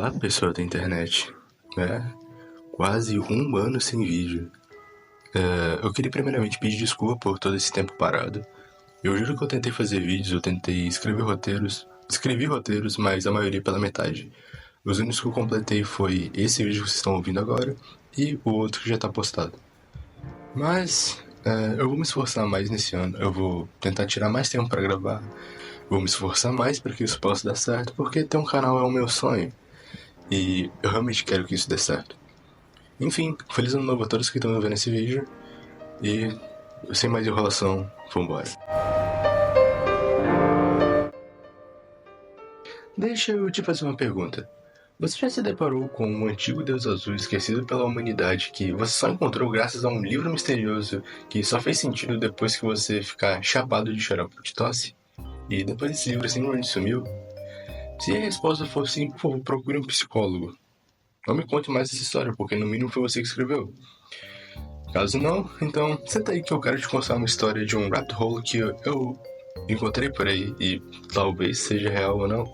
Olá, pessoal da internet. Quase um ano sem vídeo. Eu queria primeiramente pedir desculpa por todo esse tempo parado. Eu juro que eu tentei fazer vídeos, eu tentei escrever roteiros. Escrevi roteiros, mas a maioria pela metade. Os únicos que eu completei foi esse vídeo que vocês estão ouvindo agora e o outro que já tá postado. Mas eu vou me esforçar mais nesse ano. Eu vou tentar tirar mais tempo pra gravar. Vou me esforçar mais para que isso possa dar certo, porque ter um canal é o meu sonho. E eu realmente quero que isso dê certo. Enfim, feliz ano novo a todos que estão vendo esse vídeo. E, sem mais enrolação, vambora. Deixa eu te fazer uma pergunta. Você já se deparou com um antigo deus azul esquecido pela humanidade que você só encontrou graças a um livro misterioso que só fez sentido depois que você ficar chapado de xarope de tosse? E depois desse livro simplesmente sumiu? Se a resposta for sim, por favor, procure um psicólogo. Não me conte mais essa história, porque no mínimo foi você que escreveu. Caso não, então senta aí que eu quero te contar uma história de um rabbit hole que eu encontrei por aí e talvez seja real ou não.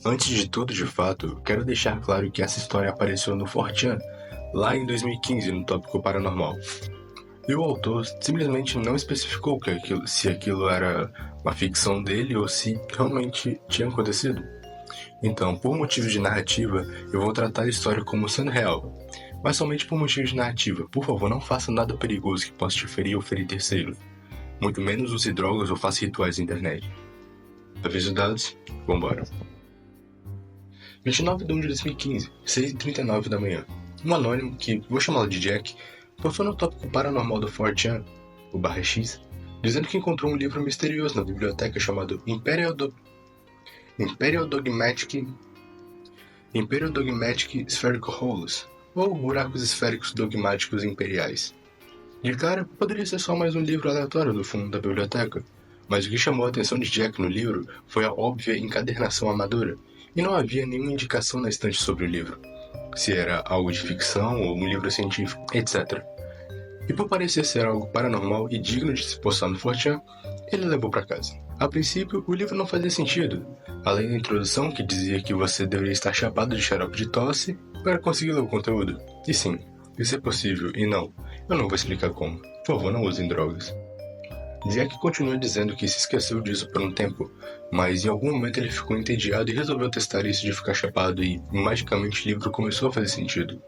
Antes de tudo, de fato, quero deixar claro que essa história apareceu no 4chan, lá em 2015, no tópico paranormal. E o autor simplesmente não especificou se aquilo era uma ficção dele ou se realmente tinha acontecido. Então, por motivos de narrativa, eu vou tratar a história como sendo real. Mas somente por motivos de narrativa. Por favor, não faça nada perigoso que possa te ferir ou ferir terceiro. Muito menos use drogas ou faça rituais na internet. Aviso dados, vambora. 29 de 1 de 2015, 6h39 da manhã. Um anônimo, que vou chamá-lo de Jack, postou no tópico paranormal do 4chan, o barra X, dizendo que encontrou um livro misterioso na biblioteca chamado Imperial Dogmatic Spherical Holes, ou Buracos Esféricos Dogmáticos Imperiais. De cara, poderia ser só mais um livro aleatório do fundo da biblioteca, mas o que chamou a atenção de Jack no livro foi a óbvia encadernação amadora, e não havia nenhuma indicação na estante sobre o livro, se era algo de ficção ou um livro científico, etc. E por parecer ser algo paranormal e digno de se postar no 4chan, ele levou para casa. A princípio, o livro não fazia sentido, além da introdução que dizia que você deveria estar chapado de xarope de tosse para conseguir ler o conteúdo. E sim, isso é possível, e não, eu não vou explicar como. Por favor, não usem drogas. Jack continua dizendo que se esqueceu disso por um tempo, mas em algum momento ele ficou entediado e resolveu testar isso de ficar chapado e, magicamente, o livro começou a fazer sentido,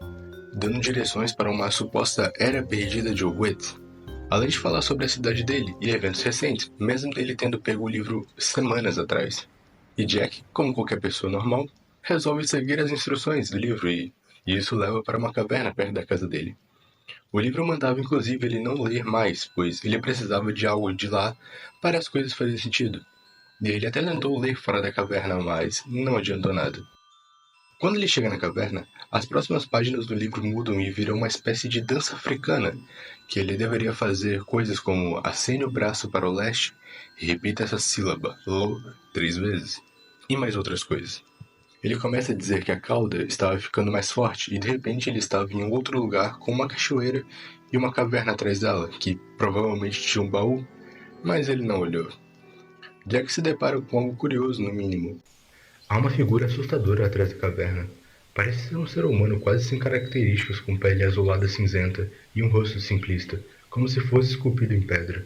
dando direções para uma suposta era perdida de Owit, além de falar sobre a cidade dele e eventos recentes, mesmo dele tendo pego o livro semanas atrás. E Jack, como qualquer pessoa normal, resolve seguir as instruções do livro e isso leva para uma caverna perto da casa dele. O livro mandava inclusive ele não ler mais, pois ele precisava de algo de lá para as coisas fazerem sentido. E ele até tentou ler fora da caverna, mas não adiantou nada. Quando ele chega na caverna, as próximas páginas do livro mudam e viram uma espécie de dança africana, que ele deveria fazer coisas como acene o braço para o leste e repita essa sílaba, lo, 3 vezes, e mais outras coisas. Ele começa a dizer que a cauda estava ficando mais forte e de repente ele estava em outro lugar com uma cachoeira e uma caverna atrás dela, que provavelmente tinha um baú, mas ele não olhou. Jack se depara com algo curioso no mínimo. Há uma figura assustadora atrás da caverna. Parece ser um ser humano quase sem características, com pele azulada cinzenta e um rosto simplista, como se fosse esculpido em pedra.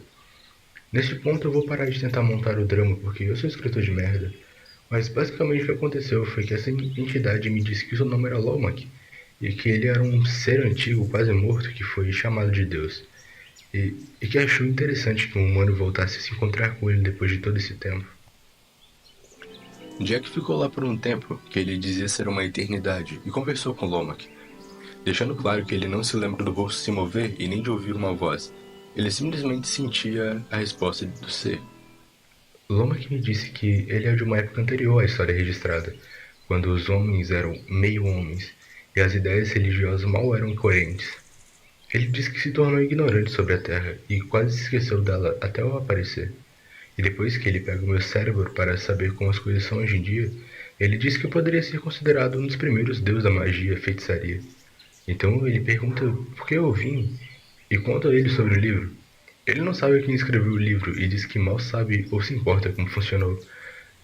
Neste ponto eu vou parar de tentar montar o drama porque eu sou escritor de merda. Mas basicamente o que aconteceu foi que essa entidade me disse que seu nome era Lomak, e que ele era um ser antigo quase morto que foi chamado de Deus, e que achou interessante que um humano voltasse a se encontrar com ele depois de todo esse tempo. Jack ficou lá por um tempo, que ele dizia ser uma eternidade, e conversou com Lomak, deixando claro que ele não se lembra do rosto se mover e nem de ouvir uma voz. Ele simplesmente sentia a resposta do ser. Lomak me disse que ele é de uma época anterior à história registrada, quando os homens eram meio-homens e as ideias religiosas mal eram coerentes. Ele disse que se tornou ignorante sobre a Terra e quase se esqueceu dela até eu aparecer. E depois que ele pega o meu cérebro para saber como as coisas são hoje em dia, ele disse que eu poderia ser considerado um dos primeiros deuses da magia e feitiçaria. Então ele pergunta por que eu vim e conta a ele sobre o livro. Ele não sabe quem escreveu o livro e diz que mal sabe ou se importa como funcionou,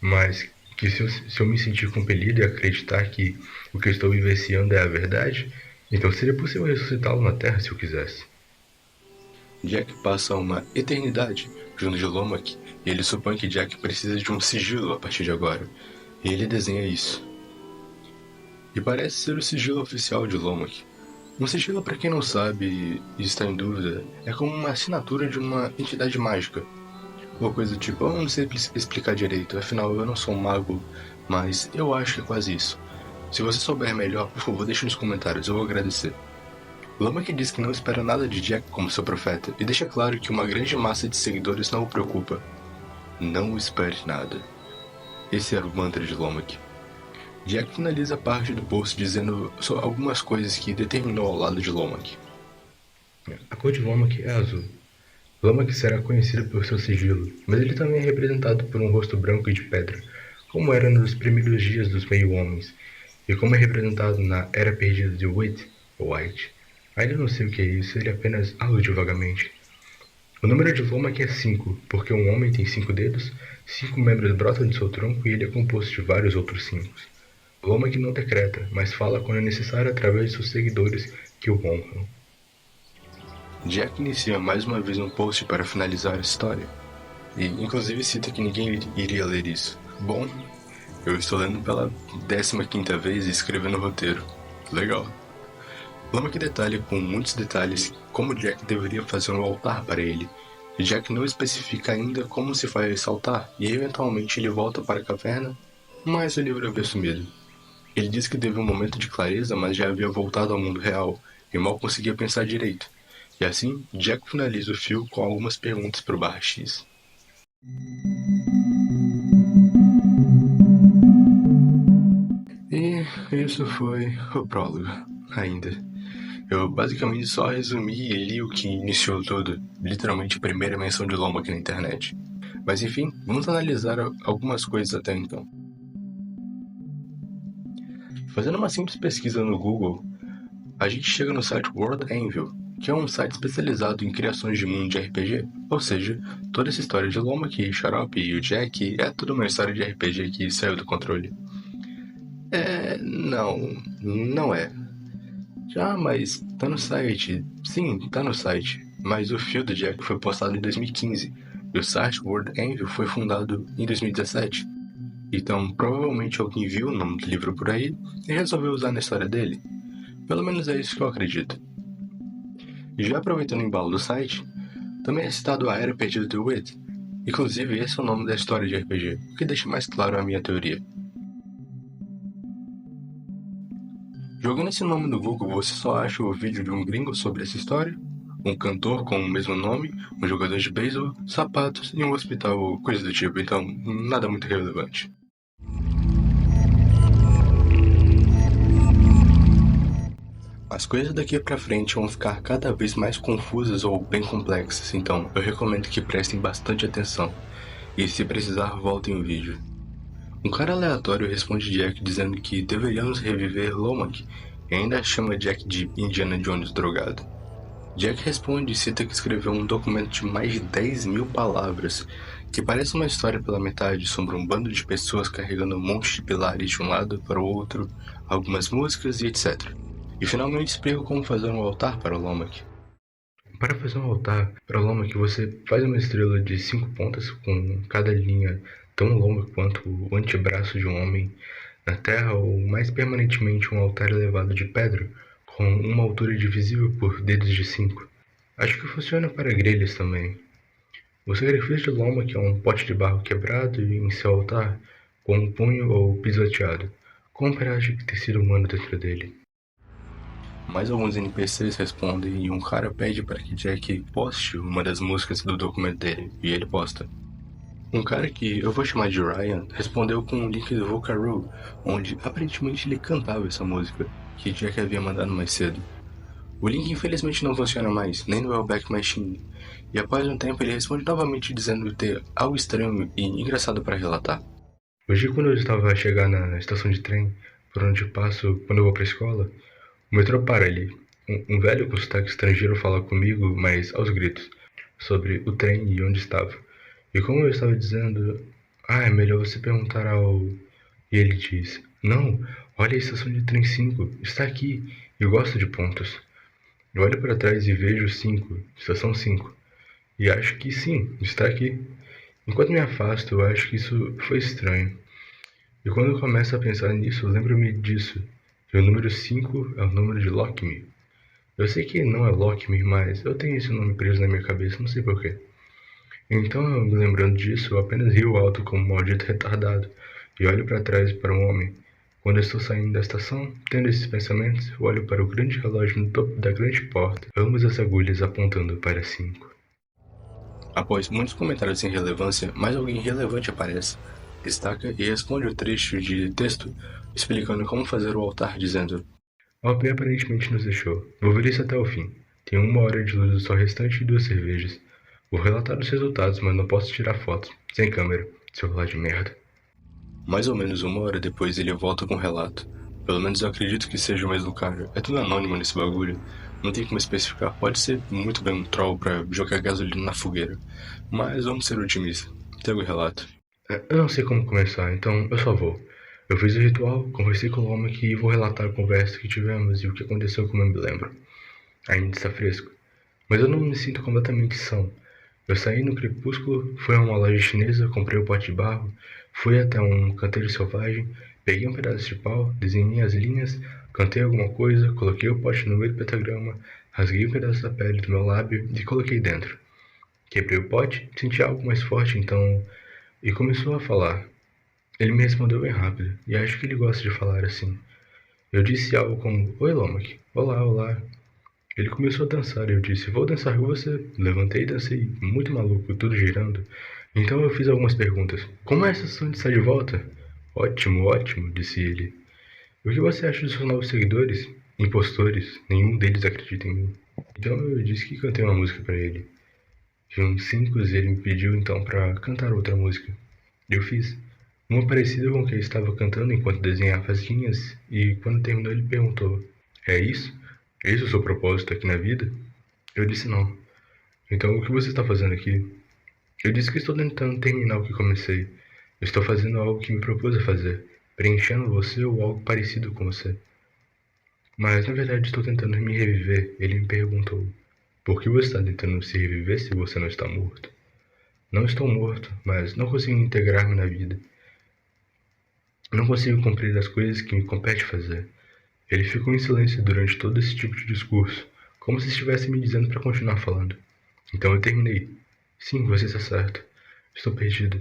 mas Que se eu me sentir compelido e acreditar que o que eu estou vivenciando é a verdade, então seria possível ressuscitá-lo na Terra se eu quisesse. Jack passa uma eternidade junto de Lomac e ele supõe que Jack precisa de um sigilo a partir de agora. E ele desenha isso. E parece ser o sigilo oficial de Lomac. Um sigilo, para quem não sabe e está em dúvida, é como uma assinatura de uma entidade mágica. Ou coisa do tipo, eu não sei explicar direito, afinal eu não sou um mago, mas eu acho que é quase isso. Se você souber melhor, por favor, deixe nos comentários, eu vou agradecer. Lomac diz que não espera nada de Jack como seu profeta, e deixa claro que uma grande massa de seguidores não o preocupa. Não espere nada. Esse era o mantra de Lomac. Jack finaliza parte do post dizendo só algumas coisas que determinou ao lado de Lomac. A cor de Lomac é azul. Lomac será conhecido por seu sigilo, mas ele também é representado por um rosto branco e de pedra, como era nos primeiros dias dos meio-homens, e como é representado na Era Perdida de White. Ainda não sei o que é isso, ele apenas alude vagamente. O número de Lomac é 5, porque um homem tem 5 dedos, 5 membros brotam de seu tronco e ele é composto de vários outros 5. Lomac não decreta, mas fala quando é necessário através de seus seguidores que o honram. Jack inicia mais uma vez um post para finalizar a história, e inclusive cita que ninguém iria ler isso. Bom, eu estou lendo pela 15ª vez e escrevendo o roteiro. Legal. Lomac detalha com muitos detalhes como Jack deveria fazer um altar para ele, e Jack não especifica ainda como se faz esse altar, e eventualmente ele volta para a caverna, mas o livro havia sumido. Ele diz que teve um momento de clareza, mas já havia voltado ao mundo real, e mal conseguia pensar direito. E assim, Jack finaliza o fio com algumas perguntas para o Barra X. E isso foi o prólogo, ainda. Eu basicamente só resumi e li o que iniciou tudo, literalmente a primeira menção de Lomac na internet. Mas enfim, vamos analisar algumas coisas até então. Fazendo uma simples pesquisa no Google, a gente chega no site World Anvil, que é um site especializado em criações de mundo de RPG, ou seja, toda essa história de Lomac, Xarope e o Jack é tudo uma história de RPG que saiu do controle. Não é. Mas tá no site. Sim, tá no site. Mas o fio do Jack foi postado em 2015 e o site World Anvil foi fundado em 2017. Então, provavelmente alguém viu o nome do livro por aí e resolveu usar na história dele. Pelo menos é isso que eu acredito. E já aproveitando o embalo do site, também é citado a Era Perdida de Wit. Inclusive, esse é o nome da história de RPG, o que deixa mais claro a minha teoria. Jogando esse nome no Google, você só acha o vídeo de um gringo sobre essa história, um cantor com o mesmo nome, um jogador de beisebol, sapatos e um hospital ou coisa do tipo, então nada muito relevante. As coisas daqui pra frente vão ficar cada vez mais confusas ou bem complexas, então eu recomendo que prestem bastante atenção, e se precisar voltem o vídeo. Um cara aleatório responde Jack dizendo que deveríamos reviver Lomac e ainda chama Jack de Indiana Jones drogado. Jack responde e cita que escreveu um documento de mais de 10.000 palavras, que parece uma história pela metade sobre um bando de pessoas carregando um monte de pilares de um lado para o outro, algumas músicas e etc. E finalmente explica como fazer um altar para o Lomac. Para fazer um altar para o Lomac, você faz uma estrela de 5 pontas com cada linha tão longa quanto o antebraço de um homem na terra, ou mais permanentemente um altar elevado de pedra com uma altura divisível por dedos de 5. Acho que funciona para grelhas também. O sacrifício de Lomac é um pote de barro quebrado em seu altar com um punho ou pisoteado, com um pedaço de tecido humano dentro dele. Mais alguns NPCs respondem e um cara pede para que Jack poste uma das músicas do documento dele, e ele posta. Um cara que eu vou chamar de Ryan respondeu com um link do Vocaroo, onde aparentemente ele cantava essa música, que Jack havia mandado mais cedo. O link infelizmente não funciona mais, nem no Wellback Machine, e após um tempo ele responde novamente dizendo ter algo estranho e engraçado para relatar. Hoje, quando eu estava a chegar na estação de trem, por onde passo quando eu vou para a escola, o metrô para ali. Um velho com sotaque estrangeiro fala comigo, mas aos gritos, sobre o trem e onde estava. E como eu estava dizendo, Ah, é melhor você perguntar ao... E ele diz, não, olha a estação de trem 5, está aqui, eu gosto de pontos. Eu olho para trás e vejo 5, estação 5, e acho que sim, está aqui. Enquanto me afasto, eu acho que isso foi estranho. E quando eu começo a pensar nisso, eu lembro-me disso, que o número 5 é o número de Lockme. Eu sei que não é Lockme, mas eu tenho esse nome preso na minha cabeça, não sei porquê. Então, eu me lembrando disso, eu apenas rio alto como um maldito retardado e olho para trás para um homem. Quando eu estou saindo da estação, tendo esses pensamentos, eu olho para o grande relógio no topo da grande porta, ambas as agulhas apontando para 5. Após muitos comentários sem relevância, mais alguém relevante aparece, destaca e responde o trecho de texto explicando como fazer o altar, dizendo: O AP aparentemente nos deixou. Vou ver isso até o fim. Tenho 1 hora de luz do sol restante e 2 cervejas. Vou relatar os resultados, mas não posso tirar fotos. Sem câmera, seu relógio de merda. Mais ou menos 1 hora depois ele volta com o relato. Pelo menos eu acredito que seja o mesmo cara. É tudo anônimo nesse bagulho. Não tem como especificar. Pode ser muito bem um troll pra jogar gasolina na fogueira. Mas vamos ser otimistas. Pega o relato. Eu não sei como começar, então eu só vou. Eu fiz o ritual, conversei com o homem e vou relatar a conversa que tivemos e o que aconteceu como eu me lembro. Ainda está fresco. Mas eu não me sinto completamente são. Eu saí no crepúsculo, fui a uma loja chinesa, comprei um pote de barro, fui até um canteiro selvagem, peguei um pedaço de pau, desenhei as linhas, cantei alguma coisa, coloquei o pote no meio do pentagrama, rasguei um pedaço da pele do meu lábio e coloquei dentro. Quebrei o pote, senti algo mais forte então e começou a falar. Ele me respondeu bem rápido, e acho que ele gosta de falar assim. Eu disse algo como: Oi, Lomac. Olá, olá. Ele começou a dançar e eu disse: Vou dançar com você. Levantei e dancei, muito maluco, tudo girando. Então eu fiz algumas perguntas. Como é a sensação de estar de volta? Ótimo, ótimo, disse ele. O que você acha dos seus novos seguidores? Impostores, nenhum deles acredita em mim. Então eu disse que cantei uma música para ele. De uns 5 ele me pediu então para cantar outra música. Eu fiz. Uma parecida com o que eu estava cantando enquanto desenhava as linhas, e quando terminou ele perguntou: É isso? É isso o seu propósito aqui na vida? Eu disse não. Então o que você está fazendo aqui? Eu disse que estou tentando terminar o que comecei. Eu estou fazendo algo que me propus a fazer, preenchendo você ou algo parecido com você. Mas na verdade estou tentando me reviver. Ele me perguntou: Por que você está tentando se reviver se você não está morto? Não estou morto, mas não consigo integrar-me na vida. Não consigo cumprir as coisas que me compete fazer. Ele ficou em silêncio durante todo esse tipo de discurso, como se estivesse me dizendo para continuar falando. Então eu terminei. Sim, você está certo. Estou perdido.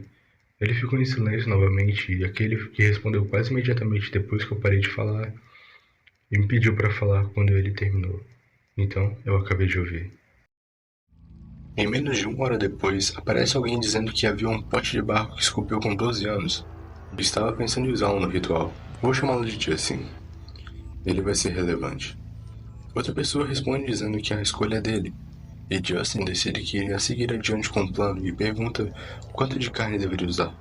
Ele ficou em silêncio novamente e aquele que respondeu quase imediatamente depois que eu parei de falar e me pediu para falar quando ele terminou. Então eu acabei de ouvir. Em menos de 1 hora depois, aparece alguém dizendo que havia um pote de barro que esculpiu com 12 anos. Eu estava pensando em usá-lo no ritual. Vou chamá-lo de dia assim. Ele vai ser relevante. Outra pessoa responde dizendo que a escolha é dele, e Justin decide que iria seguir adiante com o plano e pergunta quanto de carne deveria usar.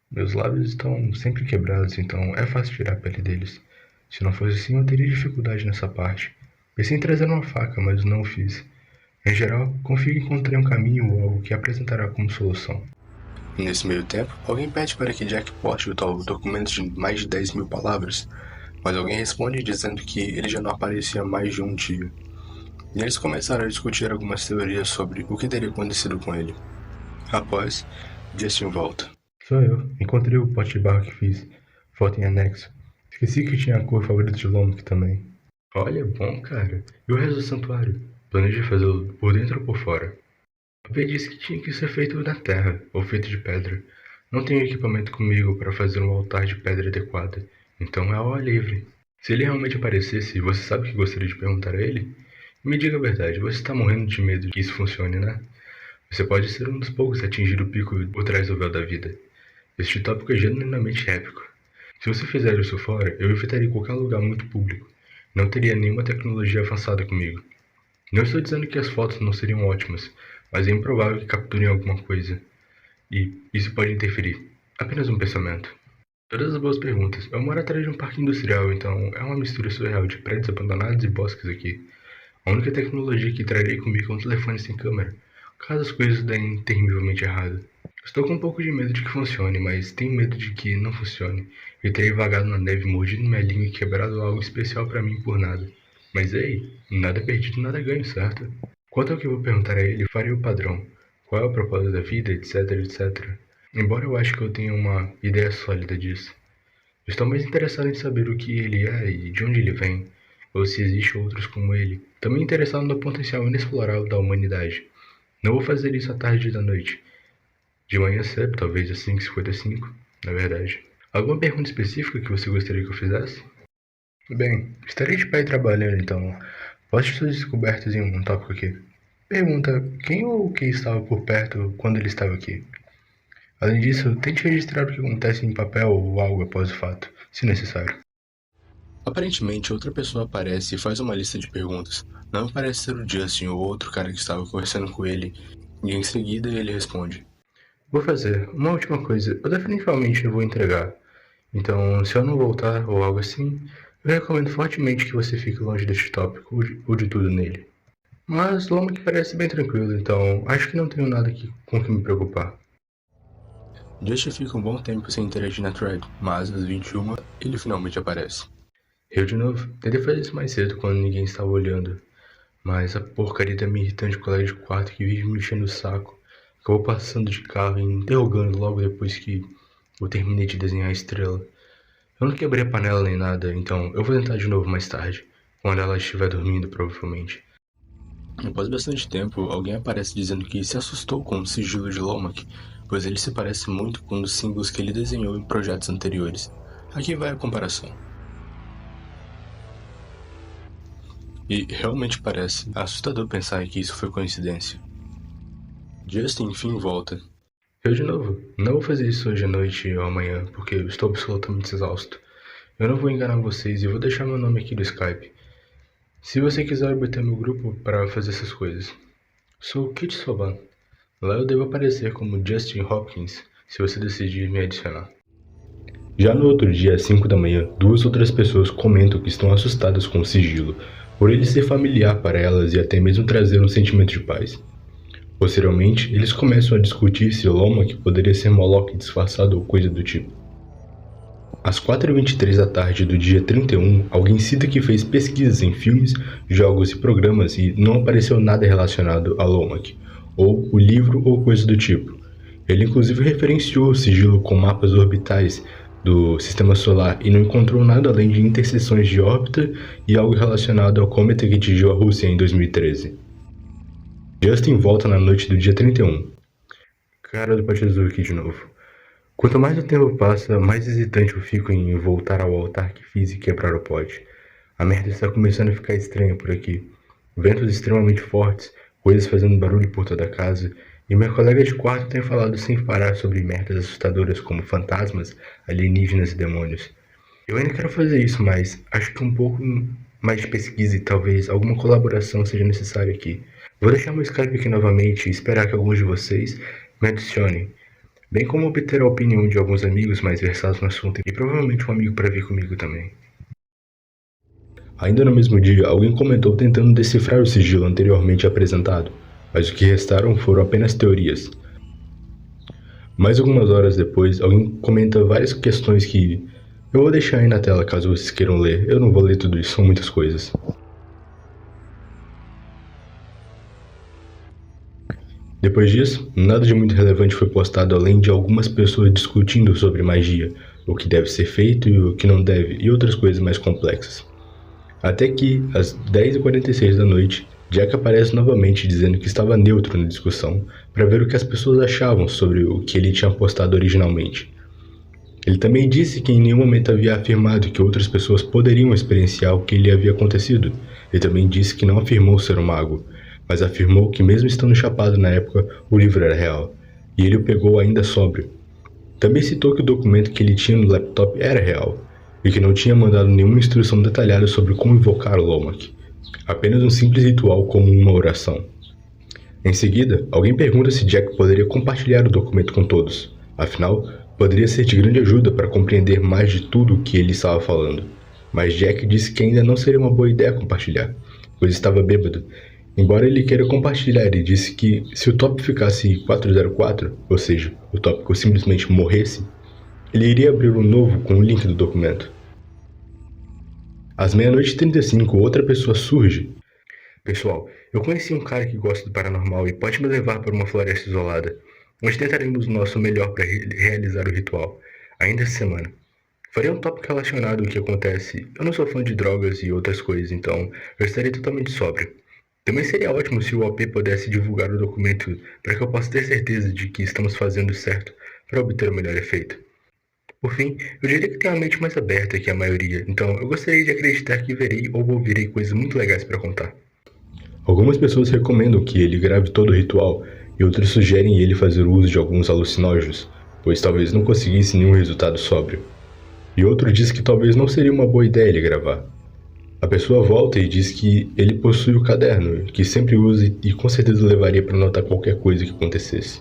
Meus lábios estão sempre quebrados, então é fácil tirar a pele deles. Se não fosse assim, eu teria dificuldade nessa parte. Pensei em trazer uma faca, mas não o fiz. Em geral, confio que encontrei um caminho ou algo que apresentará como solução. Nesse meio tempo, alguém pede para que Jack poste o tal documento de mais de 10.000 palavras, mas alguém responde dizendo que ele já não aparecia há mais de um dia. E eles começaram a discutir algumas teorias sobre o que teria acontecido com ele. Após, Justin volta. Sou eu. Encontrei o pote de barro que fiz. Foto em anexo. Esqueci que tinha a cor favorita de Lomic também. Olha, bom, cara. E o resto do santuário? Planejei fazê-lo por dentro ou por fora? A P disse que tinha que ser feito na terra, ou feito de pedra. Não tenho equipamento comigo para fazer um altar de pedra adequada, então é ao ar livre. Se ele realmente aparecesse, você sabe o que gostaria de perguntar a ele? Me diga a verdade, você está morrendo de medo de que isso funcione, né? Você pode ser um dos poucos a atingir o pico por trás do véu da vida. Este tópico é genuinamente épico. Se você fizer isso fora, eu evitaria qualquer lugar muito público. Não teria nenhuma tecnologia avançada comigo. Não estou dizendo que as fotos não seriam ótimas, mas é improvável que capturem alguma coisa. E isso pode interferir. Apenas um pensamento. Todas as boas perguntas. Eu moro atrás de um parque industrial, então é uma mistura surreal de prédios abandonados e bosques aqui. A única tecnologia que trarei comigo é um telefone sem câmera, caso as coisas deem terrivelmente errado. Estou com um pouco de medo de que funcione, mas tenho medo de que não funcione. Eu terei vagado na neve, mordido minha língua e quebrado algo especial para mim por nada. Mas ei, nada perdido, nada ganho, certo? Quanto ao que eu vou perguntar a ele, farei o padrão. Qual é o propósito da vida, etc, etc. Embora eu ache que eu tenha uma ideia sólida disso. Estou mais interessado em saber o que ele é e de onde ele vem, ou se existem outros como ele. Também interessado no potencial inexplorável da humanidade. Não vou fazer isso à tarde da noite. De manhã cedo, talvez às 5h55, na verdade. Alguma pergunta específica que você gostaria que eu fizesse? Bem, estarei de pé e trabalhando, então poste suas descobertas em um tópico aqui. Pergunta: quem ou o que estava por perto quando ele estava aqui? Além disso, tente registrar o que acontece em papel ou algo após o fato, se necessário. Aparentemente, outra pessoa aparece e faz uma lista de perguntas. Não parece ser o Justin ou outro cara que estava conversando com ele, e em seguida ele responde: vou fazer. Uma última coisa, eu definitivamente não vou entregar. Então, se eu não voltar ou algo assim, eu recomendo fortemente que você fique longe deste tópico ou de tudo nele. Mas Lomac parece bem tranquilo, então acho que não tenho nada com que me preocupar. Justin fica um bom tempo sem interagir na thread, mas às 21 ele finalmente aparece. Eu de novo, tentei fazer isso mais cedo quando ninguém estava olhando, mas a porcaria da minha irritante colega de quarto que vive me enchendo o saco acabou passando de carro e me interrogando logo depois que eu terminei de desenhar a estrela. Eu não quebrei a panela nem nada, então eu vou tentar de novo mais tarde, quando ela estiver dormindo, provavelmente. Após bastante tempo, alguém aparece dizendo que se assustou com o sigilo de Lomac, pois ele se parece muito com os símbolos que ele desenhou em projetos anteriores. Aqui vai a comparação. E realmente parece assustador pensar que isso foi coincidência. Justin enfim volta. Eu de novo, não vou fazer isso hoje à noite ou amanhã, porque eu estou absolutamente exausto. Eu não vou enganar vocês e vou deixar meu nome aqui no Skype. Se você quiser obter meu grupo para fazer essas coisas. Sou Kit Soban. Lá eu devo aparecer como Justin Hopkins, se você decidir me adicionar. Já no outro dia, às 5 da manhã, duas outras pessoas comentam que estão assustadas com o sigilo, por ele ser familiar para elas e até mesmo trazer um sentimento de paz. Posteriormente, eles começam a discutir se Lomac poderia ser Moloch disfarçado ou coisa do tipo. Às 4h23 da tarde do dia 31, alguém cita que fez pesquisas em filmes, jogos e programas e não apareceu nada relacionado a Lomac, ou o livro ou coisa do tipo. Ele inclusive referenciou o sigilo com mapas orbitais do Sistema Solar e não encontrou nada além de interseções de órbita e algo relacionado ao cometa que atingiu a Rússia em 2013. Justin volta na noite do dia 31. Cara do Pate Azul aqui de novo. Quanto mais o tempo passa, mais hesitante eu fico em voltar ao altar que fiz e quebrar o pote. A merda está começando a ficar estranha por aqui. Ventos extremamente fortes, coisas fazendo barulho por toda a casa, e minha colega de quarto tem falado sem parar sobre merdas assustadoras como fantasmas, alienígenas e demônios. Eu ainda quero fazer isso, mas acho que um pouco mais de pesquisa e talvez alguma colaboração seja necessária aqui. Vou deixar meu Skype aqui novamente e esperar que alguns de vocês me adicionem, bem como obter a opinião de alguns amigos mais versados no assunto e provavelmente um amigo para vir comigo também. Ainda no mesmo dia, alguém comentou tentando decifrar o sigilo anteriormente apresentado, mas o que restaram foram apenas teorias. Mais algumas horas depois, alguém comenta várias questões que eu vou deixar aí na tela caso vocês queiram ler. Eu não vou ler tudo isso, são muitas coisas. Depois disso, nada de muito relevante foi postado além de algumas pessoas discutindo sobre magia, o que deve ser feito e o que não deve, e outras coisas mais complexas. Até que, às 10h46 da noite, Jack aparece novamente dizendo que estava neutro na discussão para ver o que as pessoas achavam sobre o que ele tinha postado originalmente. Ele também disse que em nenhum momento havia afirmado que outras pessoas poderiam experienciar o que lhe havia acontecido. Ele também disse que não afirmou ser um mago, mas afirmou que mesmo estando chapado na época, o livro era real, e ele o pegou ainda sóbrio. Também citou que o documento que ele tinha no laptop era real, e que não tinha mandado nenhuma instrução detalhada sobre como invocar o Lomac, apenas um simples ritual como uma oração. Em seguida, alguém pergunta se Jack poderia compartilhar o documento com todos, afinal, poderia ser de grande ajuda para compreender mais de tudo o que ele estava falando, mas Jack disse que ainda não seria uma boa ideia compartilhar, pois estava bêbado, Embora ele queira compartilhar, ele disse que se o tópico ficasse 404, ou seja, o tópico simplesmente morresse, ele iria abrir um novo com o link do documento. Às 00h35, outra pessoa surge. Pessoal, eu conheci um cara que gosta do paranormal e pode me levar para uma floresta isolada, onde tentaremos o nosso melhor para realizar o ritual, ainda essa semana. Farei um tópico relacionado ao que acontece. Eu não sou fã de drogas e outras coisas, então eu estarei totalmente sóbrio. Também seria ótimo se o OP pudesse divulgar o documento para que eu possa ter certeza de que estamos fazendo certo para obter o melhor efeito. Por fim, eu diria que tenho a mente mais aberta que a maioria, então eu gostaria de acreditar que verei ou ouvirei coisas muito legais para contar. Algumas pessoas recomendam que ele grave todo o ritual, e outras sugerem ele fazer uso de alguns alucinógenos, pois talvez não conseguisse nenhum resultado sóbrio. E outro diz que talvez não seria uma boa ideia ele gravar. A pessoa volta e diz que ele possui o caderno, que sempre usa e com certeza levaria para anotar qualquer coisa que acontecesse.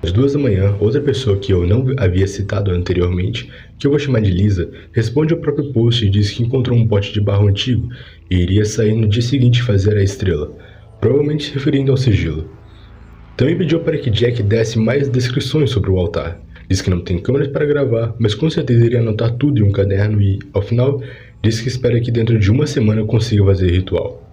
Às 2h, outra pessoa que eu não havia citado anteriormente, que eu vou chamar de Lisa, responde ao próprio post e diz que encontrou um pote de barro antigo e iria sair no dia seguinte fazer a estrela, provavelmente se referindo ao sigilo. Também pediu para que Jack desse mais descrições sobre o altar. Diz que não tem câmeras para gravar, mas com certeza iria anotar tudo em um caderno e, ao final, diz que espera que dentro de uma semana consiga fazer o ritual.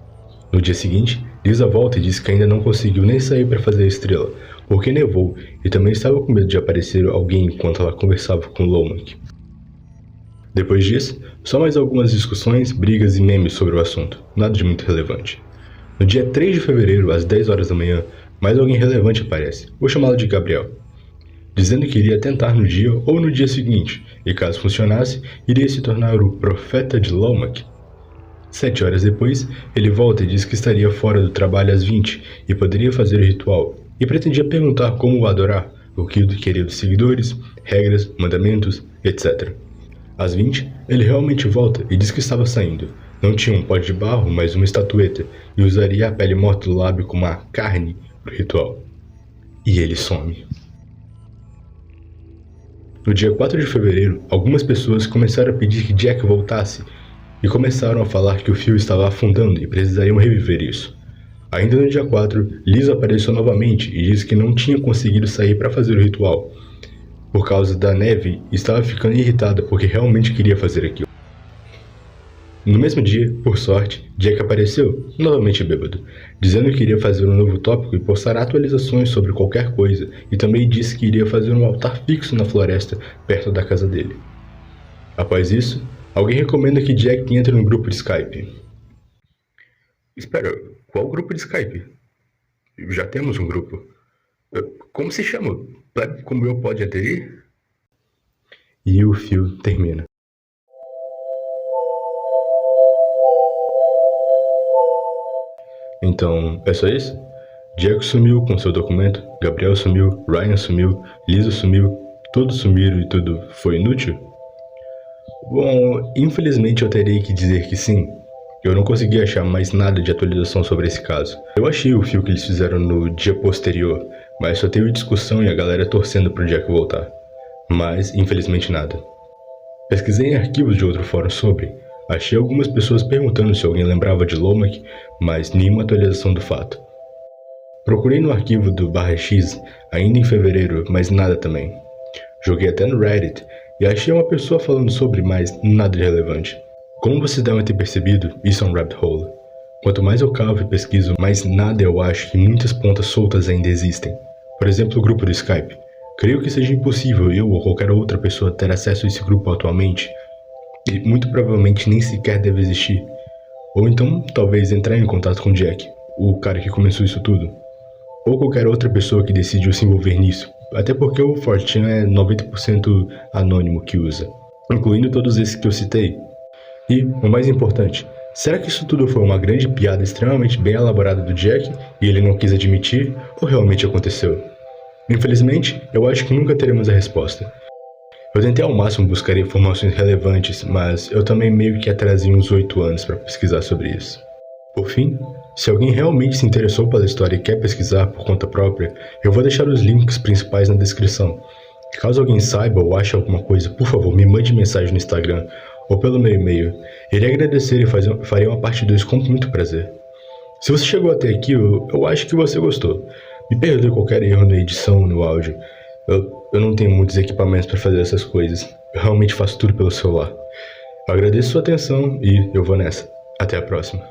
No dia seguinte, Lisa volta e diz que ainda não conseguiu nem sair para fazer a estrela, porque nevou e também estava com medo de aparecer alguém enquanto ela conversava com Lomax. Depois disso, só mais algumas discussões, brigas e memes sobre o assunto, nada de muito relevante. No dia 3 de fevereiro, às 10h, mais alguém relevante aparece, vou chamá-lo de Gabriel, dizendo que iria tentar no dia ou no dia seguinte, e caso funcionasse, iria se tornar o profeta de Lomax. 7 horas depois, ele volta e diz que estaria fora do trabalho às 20 e poderia fazer o ritual, e pretendia perguntar como o adorar, o que queria dos seguidores, regras, mandamentos, etc. Às 20, ele realmente volta e diz que estava saindo. Não tinha um pote de barro, mas uma estatueta, e usaria a pele morta do lábio como a carne para o ritual. E ele some. No dia 4 de fevereiro, algumas pessoas começaram a pedir que Jack voltasse, e começaram a falar que o fio estava afundando e precisariam reviver isso. Ainda no dia 4, Lisa apareceu novamente e disse que não tinha conseguido sair para fazer o ritual. Por causa da neve, estava ficando irritada porque realmente queria fazer aquilo. No mesmo dia, por sorte, Jack apareceu, novamente bêbado, dizendo que iria fazer um novo tópico e postar atualizações sobre qualquer coisa, e também disse que iria fazer um altar fixo na floresta perto da casa dele. Após isso, alguém recomenda que Jack entre no grupo de Skype. Espera, qual grupo de Skype? Já temos um grupo. Como se chama? Plebe como eu pode aderir? E o fio termina. Então, é só isso? Jack sumiu com seu documento, Gabriel sumiu, Ryan sumiu, Lisa sumiu, todos sumiram e tudo foi inútil? Bom, infelizmente eu terei que dizer que sim. Eu não consegui achar mais nada de atualização sobre esse caso. Eu achei o fio que eles fizeram no dia posterior, mas só teve discussão e a galera torcendo pro Jack voltar. Mas, infelizmente, nada. Pesquisei em arquivos de outro fórum sobre. Achei algumas pessoas perguntando se alguém lembrava de Lomax, mas nenhuma atualização do fato. Procurei no arquivo do /X ainda em fevereiro, mas nada também. Joguei até no Reddit e achei uma pessoa falando sobre, mas nada de relevante. Como vocês devem ter percebido, isso é um rabbit hole. Quanto mais eu cavo e pesquiso, mais nada eu acho que muitas pontas soltas ainda existem. Por exemplo, o grupo do Skype. Creio que seja impossível eu ou qualquer outra pessoa ter acesso a esse grupo atualmente, e muito provavelmente nem sequer deve existir. Ou então, talvez entrar em contato com Jack, o cara que começou isso tudo. Ou qualquer outra pessoa que decidiu se envolver nisso, até porque o 4chan é 90% anônimo que usa, incluindo todos esses que eu citei. E, o mais importante, será que isso tudo foi uma grande piada extremamente bem elaborada do Jack e ele não quis admitir, ou realmente aconteceu? Infelizmente, eu acho que nunca teremos a resposta. Eu tentei ao máximo buscar informações relevantes, mas eu também meio que atrasei uns 8 anos para pesquisar sobre isso. Por fim, se alguém realmente se interessou pela história e quer pesquisar por conta própria, eu vou deixar os links principais na descrição. Caso alguém saiba ou ache alguma coisa, por favor, me mande mensagem no Instagram ou pelo meu e-mail. Irei agradecer e farei uma parte 2 com muito prazer. Se você chegou até aqui, eu acho que você gostou. Me perdoe qualquer erro na edição, no áudio. Eu não tenho muitos equipamentos para fazer essas coisas. Eu realmente faço tudo pelo celular. Eu agradeço sua atenção e eu vou nessa. Até a próxima.